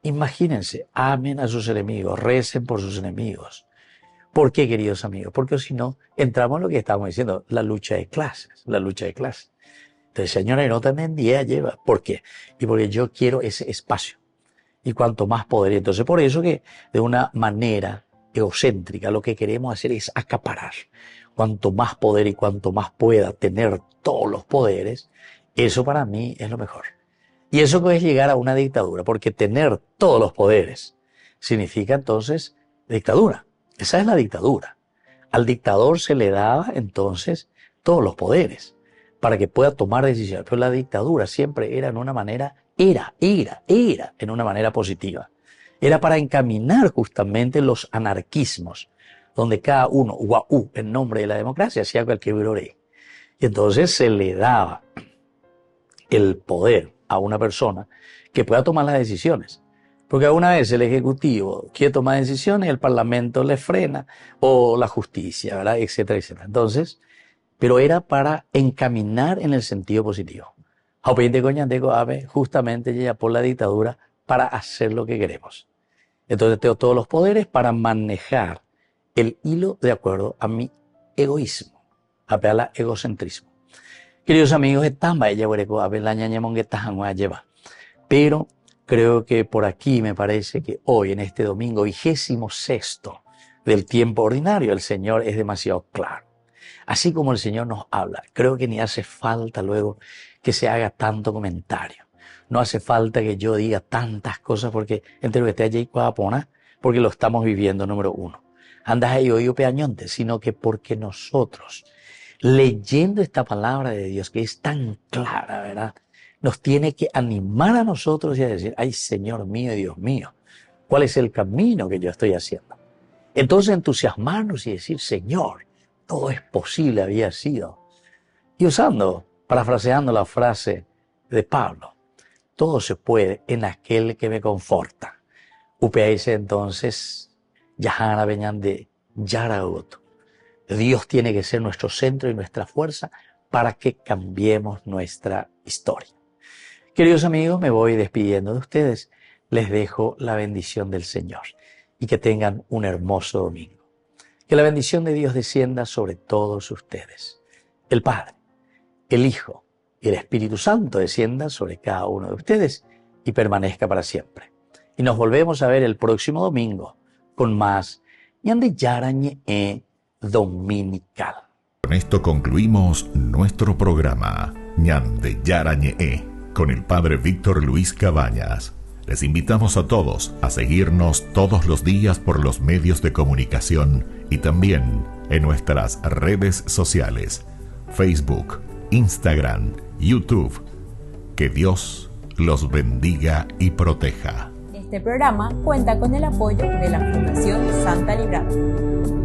Imagínense, amen a sus enemigos, recen por sus enemigos. ¿Por qué, queridos amigos? Porque si no, entramos en lo que estábamos diciendo, la lucha de clases. Entonces, señora, no también día lleva. ¿Por qué? Y porque yo quiero ese espacio. Y cuanto más poder. Entonces, por eso que de una manera egocéntrica lo que queremos hacer es acaparar. Cuanto más poder y cuanto más pueda tener todos los poderes, eso para mí es lo mejor. Y eso puede llegar a una dictadura, porque tener todos los poderes significa entonces dictadura. Esa es la dictadura. Al dictador se le daba entonces todos los poderes para que pueda tomar decisiones. Pero la dictadura siempre era en una manera, era en una manera positiva. Era para encaminar justamente los anarquismos, donde cada uno, en nombre de la democracia, hacía cualquier viroré. Y entonces se le daba el poder a una persona que pueda tomar las decisiones. Porque alguna vez el Ejecutivo quiere tomar decisiones, el Parlamento le frena, o la justicia, ¿verdad? Etcétera, etcétera. Entonces, pero era para encaminar en el sentido positivo. Justamente ya por la dictadura para hacer lo que queremos. Entonces tengo todos los poderes para manejar el hilo de acuerdo a mi egoísmo, a la egocentrismo. Queridos amigos, pero creo que por aquí me parece que hoy, en este domingo 26º del tiempo ordinario, el Señor es demasiado claro. Así como el Señor nos habla, creo que ni hace falta luego que se haga tanto comentario. No hace falta que yo diga tantas cosas porque entre lo que esté allí porque lo estamos viviendo, número uno. Andas ahí oído peañonte, sino que porque nosotros, leyendo esta palabra de Dios que es tan clara, ¿verdad? Nos tiene que animar a nosotros y a decir, ay Señor mío y Dios mío, ¿cuál es el camino que yo estoy haciendo? Entonces entusiasmarnos y decir, Señor, todo es posible, había sido. Y parafraseando la frase de Pablo, todo se puede en aquel que me conforta. UPAS entonces, Yahana Beñán de Yaragoto. Dios tiene que ser nuestro centro y nuestra fuerza para que cambiemos nuestra historia. Queridos amigos, me voy despidiendo de ustedes. Les dejo la bendición del Señor y que tengan un hermoso domingo. Que la bendición de Dios descienda sobre todos ustedes. El Padre, el Hijo y el Espíritu Santo descienda sobre cada uno de ustedes y permanezca para siempre. Y nos volvemos a ver el próximo domingo con más Ñande Yarañe Dominical. Con esto concluimos nuestro programa Ñande Yarañe con el Padre Víctor Luis Cabañas. Les invitamos a todos a seguirnos todos los días por los medios de comunicación y también en nuestras redes sociales, Facebook, Instagram, YouTube. Que Dios los bendiga y proteja. Este programa cuenta con el apoyo de la Fundación Santa Librada.